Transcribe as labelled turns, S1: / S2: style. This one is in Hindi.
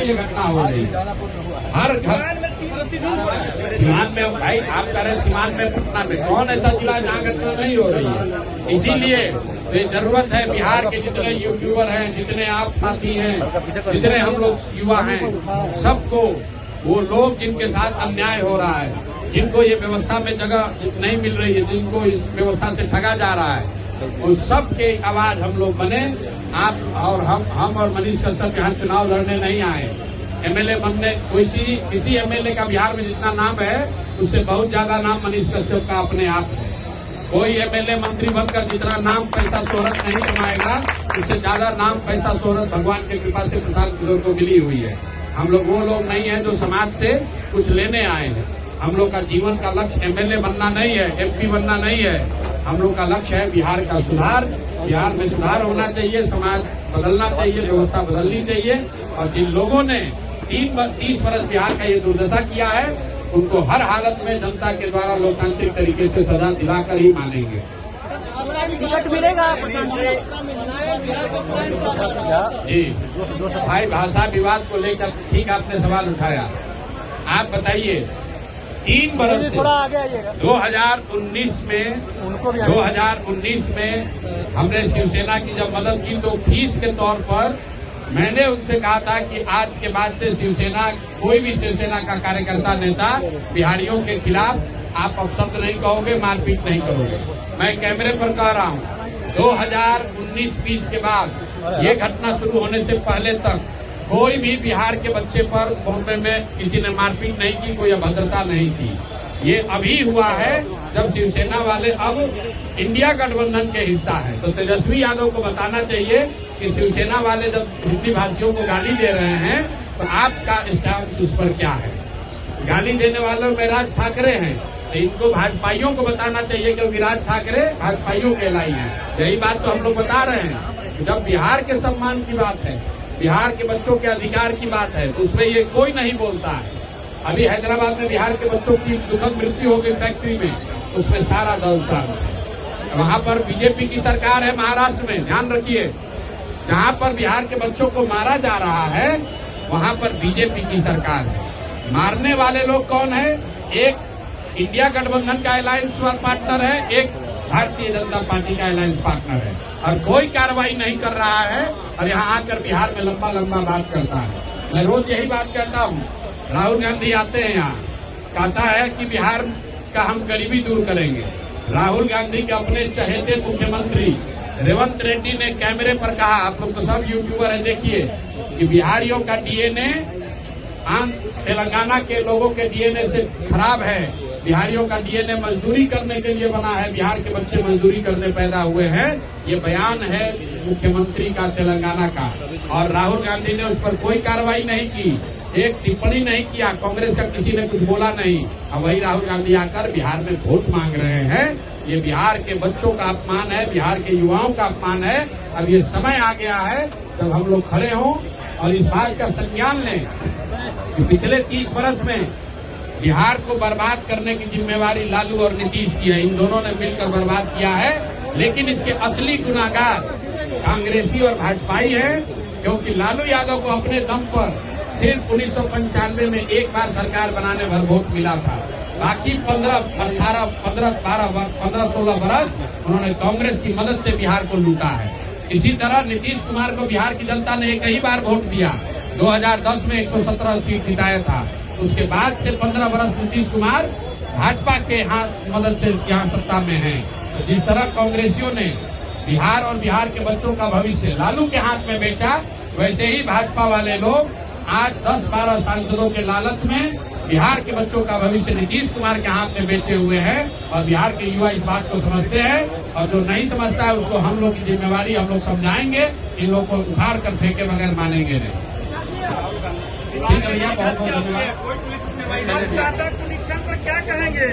S1: ये घटना हो रही है। हर घर सीमान में, भाई आप कह रहे सीमान में पटना में कौन ऐसा जिला है जहाँ घटना नहीं हो रही है। इसीलिए तो जरूरत है बिहार के जितने यूट्यूबर हैं, जितने आप साथी हैं, जितने हम लोग युवा हैं, सबको वो लोग जिनके साथ अन्याय हो रहा है, जिनको ये व्यवस्था में जगह नहीं मिल रही है, जिनको इस व्यवस्था से ठगा जा रहा है, उन सब के आवाज हम लोग बने। आप और हम और मनीष कश्यप यहाँ चुनाव लड़ने नहीं आए। एमएलए बनने किसी एमएलए का बिहार में जितना नाम है उससे बहुत ज्यादा नाम मनीष कश्यप का अपने आप है। कोई एमएलए मंत्री बनकर जितना नाम पैसा शोहरत नहीं कमाएगा, उससे ज्यादा नाम पैसा शोहरत भगवान की कृपा से प्रशांत किशोर को मिली हुई है। हम लोग वो लोग नहीं है जो समाज से कुछ लेने आए हैं। हम लोग का जीवन का लक्ष्य एमएलए बनना नहीं है, एमपी बनना नहीं है। हम लोग का लक्ष्य है बिहार का सुधार। बिहार में सुधार होना चाहिए, समाज बदलना चाहिए, व्यवस्था बदलनी चाहिए। और जिन लोगों ने 30 वर्ष बिहार का ये दुर्दशा किया है, उनको हर हालत में जनता के द्वारा लोकतांत्रिक तरीके से सजा दिलाकर ही मानेंगे।
S2: टिकट मिलेगा
S1: जी भाई, भाषा विवाद को लेकर ठीक आपने सवाल उठाया। आप बताइए 3 बरस से 2019 में हमने शिवसेना की जब मदद की तो फीस के तौर पर मैंने उनसे कहा था कि आज के बाद से शिवसेना, कोई भी शिवसेना का कार्यकर्ता नेता बिहारियों के खिलाफ आप अपशब्द नहीं कहोगे, मारपीट नहीं करोगे। मैं कैमरे पर कह रहा हूँ 2019-20 के बाद ये घटना शुरू होने से पहले तक कोई भी बिहार के बच्चे पर बॉम्बे में किसी ने मारपीट नहीं की, कोई अभद्रता नहीं की। ये अभी हुआ है जब शिवसेना वाले अब इंडिया गठबंधन के हिस्सा है। तो तेजस्वी यादव को बताना चाहिए कि शिवसेना वाले जब हिंदी भाषियों को गाली दे रहे हैं तो आपका स्टैंड उस पर क्या है। गाली देने वालों में राज ठाकरे हैं, तो इनको भाजपाइयों को बताना चाहिए क्योंकि राज ठाकरे भाजपाइयों के लाई हैं। यही बात तो हम लोग बता रहे हैं। जब बिहार के सम्मान की बात है, बिहार के बच्चों के अधिकार की बात है, तो उसमें ये कोई नहीं बोलता है। अभी हैदराबाद में बिहार के बच्चों की दुखद मृत्यु हो गई फैक्ट्री में, उसमें सारा दल शामिल है। वहां पर बीजेपी की सरकार है महाराष्ट्र में, ध्यान रखिए। जहां पर बिहार के बच्चों को मारा जा रहा है वहां पर बीजेपी की सरकार है। मारने वाले लोग कौन है? एक इंडिया गठबंधन का अलायंस पार्टनर है, एक भारतीय जनता पार्टी का अलायंस पार्टनर है, और कोई कार्रवाई नहीं कर रहा है और यहाँ आकर बिहार में लंबा लंबा बात करता है। मैं रोज यही बात कहता हूँ। राहुल गांधी आते हैं यहाँ, कहता है कि बिहार का हम गरीबी दूर करेंगे। राहुल गांधी के अपने चहेते मुख्यमंत्री रेवंत रेड्डी ने कैमरे पर कहा, आप लोग तो सब यूट्यूबर है, देखिए कि बिहारियों का डीएनए तेलंगाना के लोगों के डीएनए से खराब है। बिहारियों का डीएनए मजदूरी करने के लिए बना है, बिहार के बच्चे मजदूरी करने पैदा हुए हैं। ये बयान है मुख्यमंत्री का तेलंगाना का, और राहुल गांधी ने उस पर कोई कार्रवाई नहीं की, एक टिप्पणी नहीं किया। कांग्रेस का किसी ने कुछ बोला नहीं। अब वही राहुल गांधी आकर बिहार में वोट मांग रहे हैं। ये बिहार के बच्चों का अपमान है, बिहार के युवाओं का अपमान है। अब ये समय आ गया है जब हम लोग खड़े हों और इस बात का संज्ञान लें कि पिछले 30 वर्ष में बिहार को बर्बाद करने की जिम्मेवारी लालू और नीतीश की है। इन दोनों ने मिलकर बर्बाद किया है, लेकिन इसके असली गुनाहगार कांग्रेसी और भाजपाई हैं, क्योंकि लालू यादव को अपने दम पर सिर्फ 1995 में एक बार सरकार बनाने भर वोट मिला था। बाकी 15-16 बरस उन्होंने कांग्रेस की मदद से बिहार को लूटा है। इसी तरह नीतीश कुमार को बिहार की जनता ने एक ही बार वोट दिया, 2010 में 117 सीट जिताया था। उसके बाद से 15 बरस नीतीश कुमार भाजपा के हाथ मदद से यहाँ सत्ता में हैं। तो जिस तरह कांग्रेसियों ने बिहार और बिहार के बच्चों का भविष्य लालू के हाथ में बेचा, वैसे ही भाजपा वाले लोग आज 10-12 सांसदों के लालच में बिहार के बच्चों का भविष्य नीतीश कुमार के हाथ में बेचे हुए हैं। और बिहार के युवा इस बात को समझते हैं, और जो नहीं समझता है उसको हम लोग की जिम्मेवारी, हम लोग समझाएंगे। इन लोगों को उखाड़ कर फेंके बगैर मानेंगे नहीं। ठीक है भैया, बहुत बहुत धन्यवाद।
S2: क्या कहेंगे?